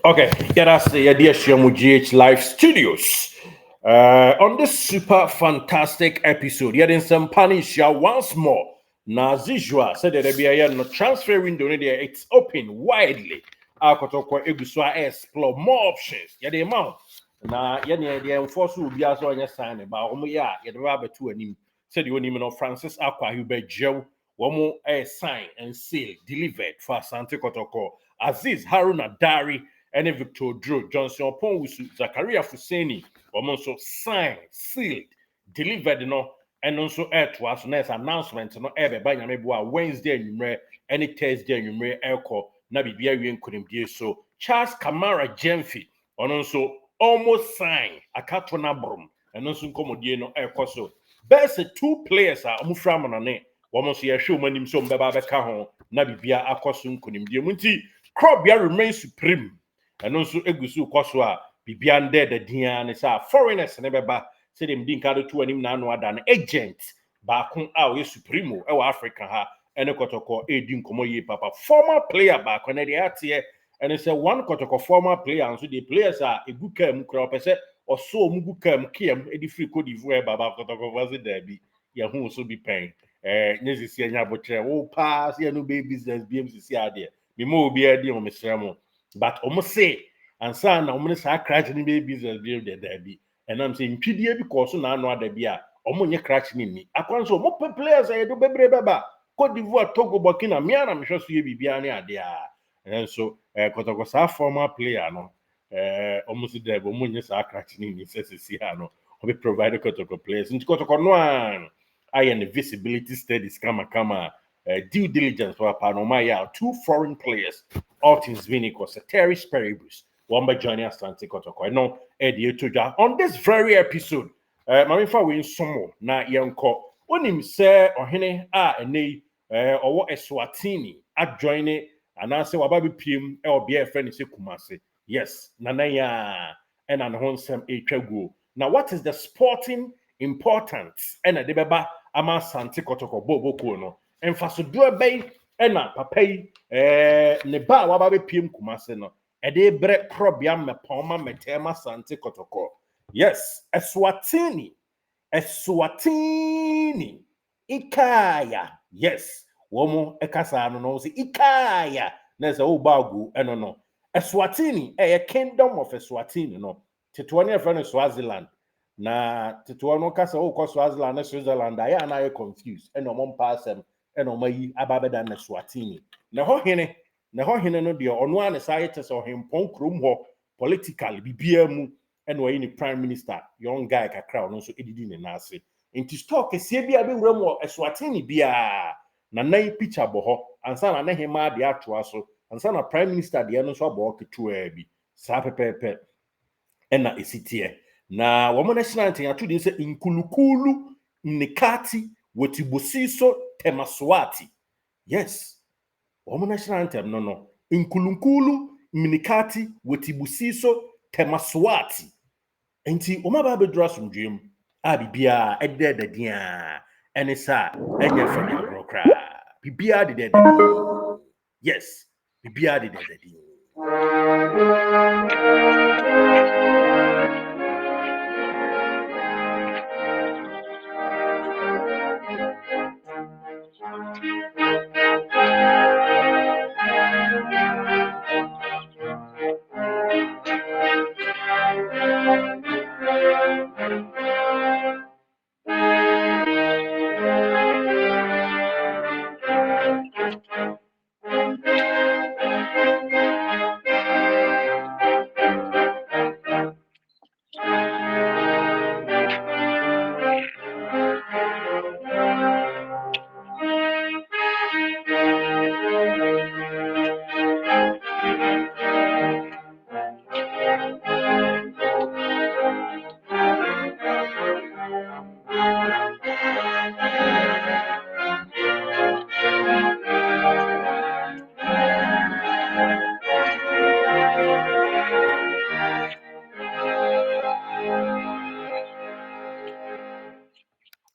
Okay, yeah, that's the idea. GH Live Studios. On this super fantastic episode, yet in some punish once more. Now, as usual, said that there be a no transfer window there, it's open widely. Our Kotoko Eguswa explore more options. Yeah, the amount. Now, yeah, the enforcer will be as on your sign about yeah, the rabbit to him. Said you name of Francis Aqua, you bet Joe, one more sign and seal delivered for Asante Kotoko. Aziz Haruna Dari and Victor Drew, Johnson Ponwusu, Zakaria Fuseni, almost signed, sealed, delivered, and also air to us next announcement, ever by Wednesday, any Thursday, airco, Nabibia, couldn't be so. Charles Kamara Jemfi, and also almost signed, a Katona Brum, and also Comodiano airco so. Best two players are Muframanane, almost a show when him some Baba Cajon, Nabibia, Akosum, couldn't be Munti, Crobia remains supreme. And also egusu kwaswa bibiande de diane sa foreigners ne beba say dem din kado to anim na no ada na agent ba kon a we supremo e wa Africa ha ene Kotoko edi nkomo yi papa former player ba kon de atie and say one Kotoko former player and so the players are eguka mu kra opese oso mu guka mu kiem edi free Cote d'Ivoire baba Kotoko was there bi ya hu so bi pen nyezisi anya botre wo pass ya no be business BMCC ade me mo obi ade o mesremo. But almost say, and son, almost a crash in the business view the derby. And I'm saying, PDA because now no other beer, almost crashing in me. I can't so more players I do baby baba. Cote d'Ivoire, Togo, Burkina, Miana, I'm sure you be there. And so, because I former player, no, almost there, but when you are crashing in, it says, no, we provide Kotoko players. And Kotoko no one, I and the visibility studies, come, due diligence for Panomaya, two foreign players. All things being equal, Terry Speribus, one by joining Asante Kotoko. I know Eddie Toja on this very episode. Marifa win some more na yanko. Onim se ohene ene owo Eswatini at joining and I say wababi pim or be a friend is Kumasi. Yes, nanaya and an honsem go. Now, what is the sporting importance? And a debeba ama Asante Kotoko Bobo Kono. And for so do a bay ena papa yi ne ba wa ba be piem Kumase no e de bre probia me poma metema Asante Kotoko. Yes, Eswatini Ikaya. Yes, womo ekasa no se Ikaya na se o bagu eno no. Eswatini a kingdom of Eswatini no. Tetuani e friend Swaziland. Na tetuano kasa o ko Swaziland na Switzerland I na confused eno mo pasem and omayi ababeda na Swatini. Na ho hene no de ono an say te so hempon krom ho politically bibia mu and we ni prime minister young guy kakra no so edidi ne nase. Inti stock esie bia be wura mu Swatini bia na nan picture bo ho ansa na hema de atoa so ansa na prime minister de no so abo ketu bi sa pepepe na esitie na wo national anthem ato de se inkulukulu nikati wotibosiso temaswati. Yes, wo national anthem no inkulukulu minikati wotibusiso temaswati. Enti o ma ba bedura somdwem a bibia edede dia enisa enya fanya grokra bibia de. Yes, bibia de.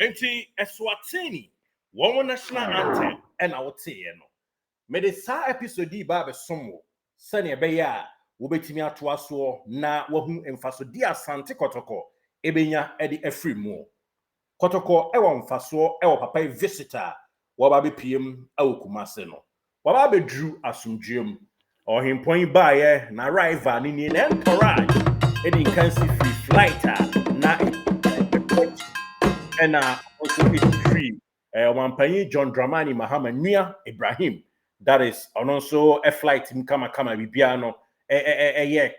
Enti Eswatini, one national anthem, and I would say, no. Me de sa episode ba be somo, sani ebe ya, wobetimi atoa so na wahu emfaso di Asante Kotoko ebenya edi afri mu Kotoko ewo mfaso ewo papa visitor waba be piem awo Kumasi no waba be drew asumdwem ohempon baaye na rival ni na entourage edi kansi free flight na ena also free wampanyi John Dramani Mahama Nua Ibrahim that is also a flight kama bibia no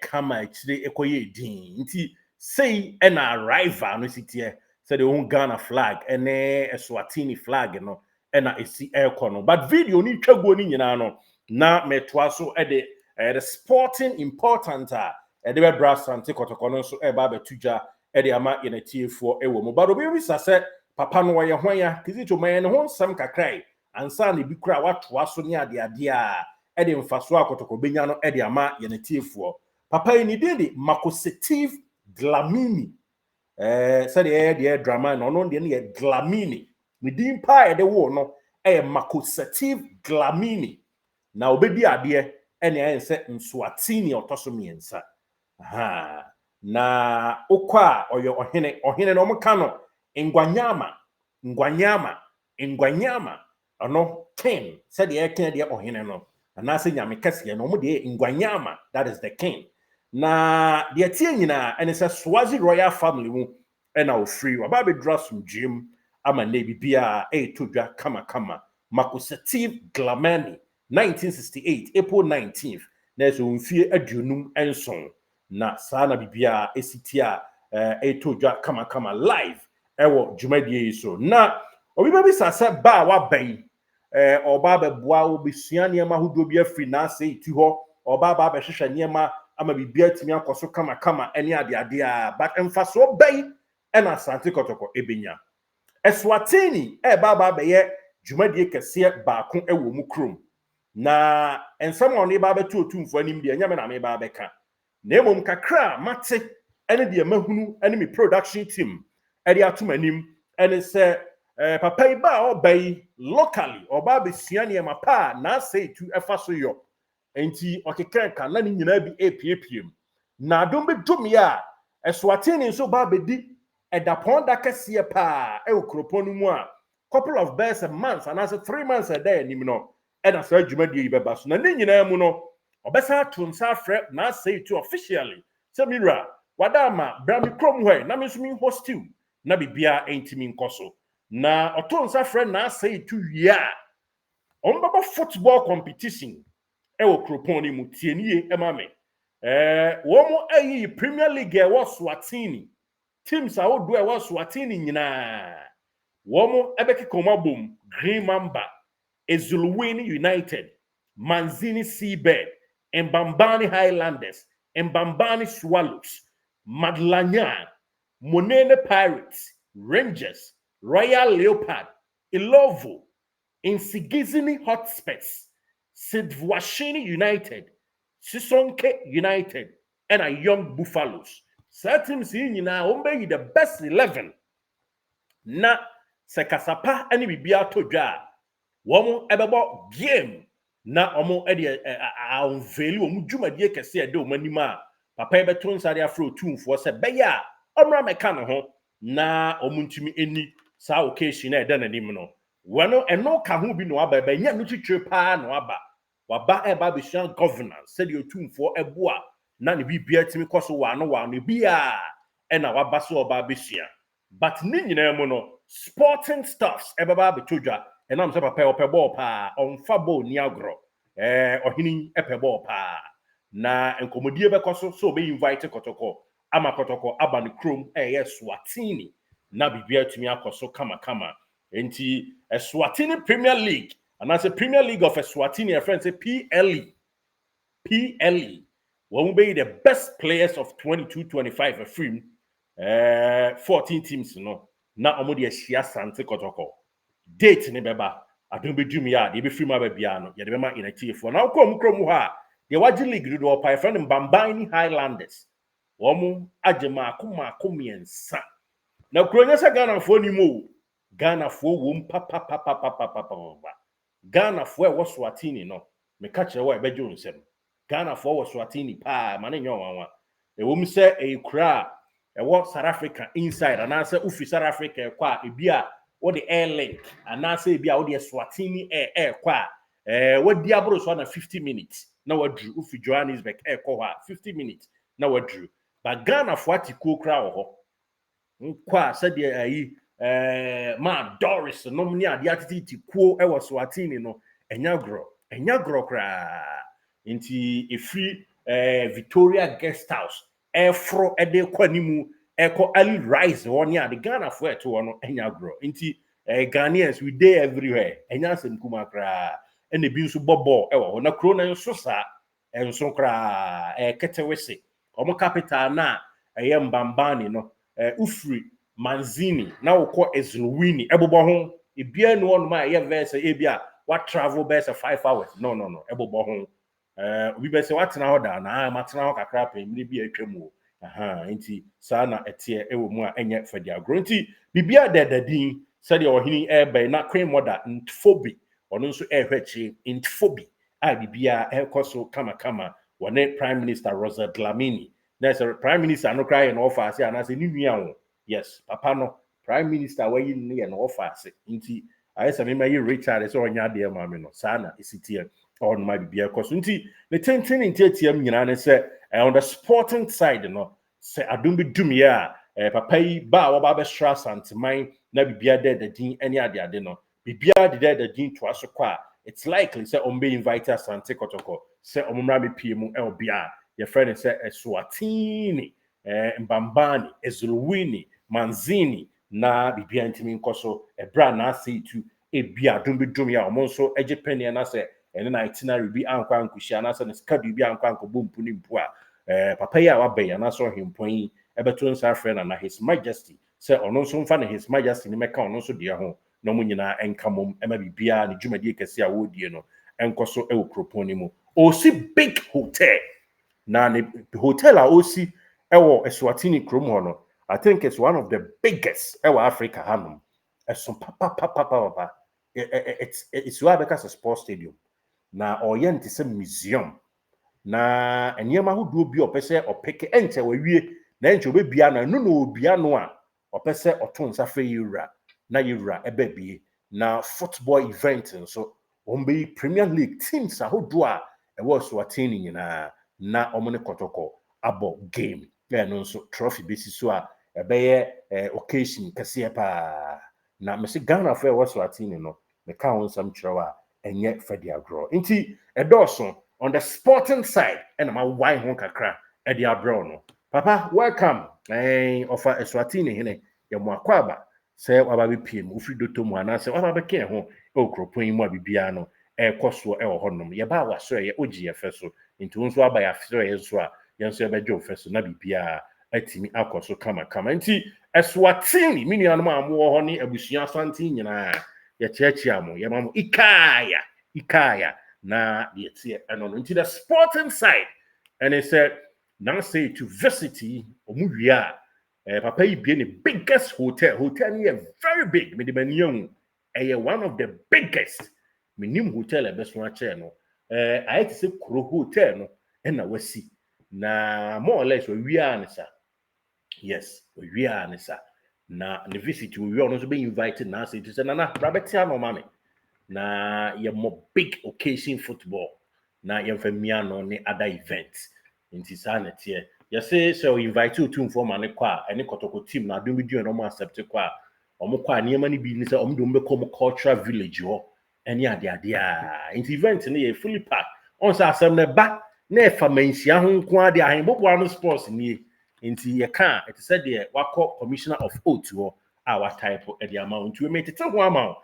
kama chire ekoye din nti say ena rival no sitie say the own Ghana flag ene Eswatini flag no ena esi no but video ni twago ni nyina no na metwa so the sporting important de be brass Asante Kotoko no so ba betuja de ama yenatiefo ewo mu but obi sase papa no ye hwan kizito man ho nsam kakrai ansa ne bi kura watoa so ne ade a de mfaso akotoko benya no de ama yenatiefo papa yi ni de Makosetive Dlamini said the drama no no de Dlamini ni din pa de wo no Makosetive Dlamini na obedi ade ene ense Mswati otoso miensa ha na okwa oyo ohene no mka no ngwanyama ono king said the king de ohene no na se nyame kase no mo de ngwanyama that is the king na de tie nyina ene se Swazi royal family mu ena ofri waba be drasum gym ama na bibia todwa kama Makosetive Dlamini 1968 April 19th na so mfie aduonum enson na sana bibia esitia etodwa kama live ewo dwumadie so na obi babi sase ba wa ban oba beboa obesua niema hodo bi afri na ase itu ho oba ba behwehwe niema ama bibia timi akoso kama ene ade a but emfaso ban ena Asante Kotoko ebenya Eswatini ba be dwumadie kese baako ewo mu krom na ensam oni ba betu otumfo anim de nyame na me ba beka na emom kakra mate ene de mahunu ene me production team ede atom anim ene se papa iba obai locally oba be suane ma pa na say tu efa so yo enti okekenka na ni nyina bi epiepiem na dom be dum ya Eswatini nso ba be di edapon da kese pa okroponu mu a couple of days a month and as 3 months a day anim no ena sa dwumadie beba so na ni nyina mu no obesa to nsa frɛ na say to officially se mira wadama brami krom hwe na me so mi hostel na bibia entimi nkoso na oto nsa frɛ na say to wia ombaba football competition ewo kropon ni mu tienie emame wo mo ayi Premier League e wo Swatini teams a wodo e wo Swatini nyina wo mo ebekiko bom Green Mamba Ezuluwini United Manzini Seabird Mbambani Highlanders Mbambani Swallows Madlanya Monene Pirates Rangers Royal Leopard Ilovo Insigizini Hotspurs Sidvwashini United Sisonke United and a Young Buffaloes certain nyina ombe the best 11 na sekasapa ani bibia todwa womo ebebo game na omo ede unveil omo dwumadie kese ede omanima papa ebeto nsare afro tumfo se beya omra meka ne ho na omo ntumi eni sa occasion na ede nanim no wono eno ka ho bi no aba benya no twitwe pa no aba waba eba beshan governance said your tumfo eboa na ne bibia timi koso wa no bia ena waba so oba besia but ni nyina mu no sporting stuffs ebaba betodwa enam se papa opeball pa onfa ball ni agro ohini epeball pa na enkomodie bekoso so be invite Kotoko ama Kotoko aba ne krom Swatini na bibia timi akoso kama enti Swatini Premier League and as a Premier League of Eswatini, a friend say PLE. One will be the best players of 22-25 a film. 14 teams, you know. Now omodi Asante Kotoko. Date ne beba. I don't be doing ya. They be free my babyano. Ya de bema in a TF1. Now come ha. The Waji League do up. I friend Mbambani Highlanders. Womu ajema kuma kumiensa. Now Kronya sa Ghana for ni mo. Ghana for wum papa. Ghana for Swatini no me catch wa ebejo nsem Ghana for Swatini pa mane nyawa e wo say e kura e what South Africa inside and answer ufi South Africa kwa e bia what the air link and answer bia what the Swatini air kwa what diabro so na 50 minutes na what drew ufi Johannesburg air kwa 50 minutes na what drew but Ghana for ati kura ho kwa said ayi ma Doris no mni ade atiti kuo e was Swatini no enyagro kra nti efri Victoria Guest House efro ede kwanimu eko ali rise one ya the Ghana for eto no enyagro nti Ghanaians we dey everywhere enyasem kuma kra ene bi nso bobo ewo na kro na nso sa enso kra ketewese omo capital na mbambani no ufri Manzini na wokọ Ezulwini ebobo ho ebia no on ma verse ebia what travel best 5 hours no ebobo ho obi be say what na order na matena ho kakra pa mi bi atwam o nti saa na etie ewo mu a enye fadi agro nti bibia dedadin said your hini ebe na queen mother ntfobi ono nso ehwechi ntfobi a bibia ekoso kama one prime minister Rosa Dlamini na say prime minister no cry no offer say na say ni nua ho yes papa no prime minister wey ni no offer say nti ayesa me mayi Richard so onya de ma me no saa na esitie on my bibia ekoso nti the ten ntetiam nyina ne say on the sporting side no say adumbi dumia papa yi ba wo ba be stra santeman na bibia de din any ade no bibia de din to aso kwa it's likely say on be invite Asante Kotoko say omumra me pm elbia your friend say Eswatini Mbambani Ezulwini Manzini na bibia ntimi nkoso ebra na say to ebia adumbi dumia omonso ejepeni na say ene na itinerary bi ankwa ankuhia na say ne schedule bi ankwa ankobo mpu ni mpu a papa ya wabe ya na so hempon yi ebeto nsa friend na his majesty say ono so mfa na his majesty ni meka ono so de ho no mu nyina enkamom ema bibia ne dwumadi kese a wodie no enkoso e okropon ni mu osi big hotel na ne hotel a osi ewo Eswatini krom ho no I think it's one of the biggest ewo Africa hanum eson papa it's where because a sports stadium na oyente se museum na enyema hodo bi opese opeke enche wawie na enche obebia na no obia no a opese otonsa fe yura na yura ebebie na football event nso ombe Premier League teams ahodo a ewo Swatini nyina na omone Kotoko abo game no nso trophy basis so a ebeye occasion kase pa na mesi Ghana for ewo Swatini no me ka won sam kyerwa enye fadi agro nti edoso on the sporting side and my wine hon kakra e dia bro no papa welcome offer Eswatini hene ye mo akwaba say waba be piem ofri doto mu ana say waba be ken ho okropon mu abibia no koso e wo honom ye ba waso ye ogi ye feso nti wonso aba ya feso ye so a ye nso ye bejo feso na bibia atimi akoso kama nti Eswatini minianu amu wo ho ni abusua Asante nyina ye chechi amu ye mamu ikaya na the and into the sporting side and he said now say to visit omuwia papa yi be the biggest hotel here very big me the one of the biggest minim hotel e beso ache no I say kro hotel no na wasi na more or less we are sa yes we are sa na the visit we are also be invited now say to say na rabetia no mame na ye mo big occasion football na ye famia no ne other events nti sa na tie ye say so invite you to inform ane kwa ene Kotoko team na do video no mo accept kwa omo kwa niema ni bi ni say omo do mbe come cultural village ho ene ade a nti event ne ye fully packed on sa asem ne ba na e fa manhia ho nko ade ahen bobo ano sports ni nti ye ka it said the wako commissioner of oath ho a wa type e the amount we make it ho amount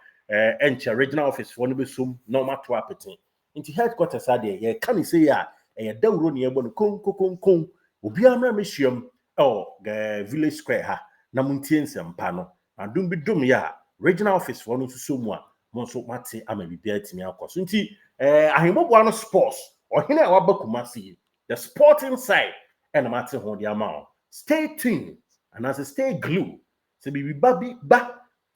enche regional office for no be sum normal to appetin into headquarters ade ye kan say ya e dawro ne ebo no kon obi amra mehyiam village square ha na muntie nsempa no adum bi dum ya regional office for no so mu a mo so mate ama bibia atimi akoso nti ahembobo no sports ohene a waba Kumasi the sporting side and mate ho the amount stay tuned and as stay glue se bibi ba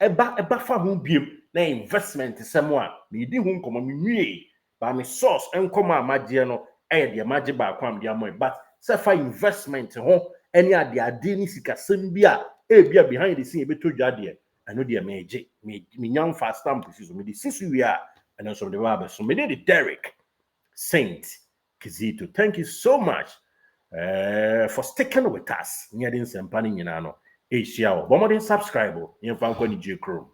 eba fa ho biem na investment semo a me di ho nkomo me wie ba me source enkomo amagie no de magic ba kwam de amoy but say fa investment ho any ade ni sikasem bi a bia behind the scene e beto dwa de I know the meje me nyam fast stamp so me the sisu we are and also the barber so me the Derek Saint Kizito. Thank you so much for sticking with us. Near the Sempani Yinano. Asia, one more subscribe. You can find J. Crew.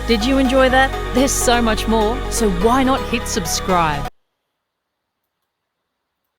Did you enjoy that? There's so much more, so why not hit subscribe?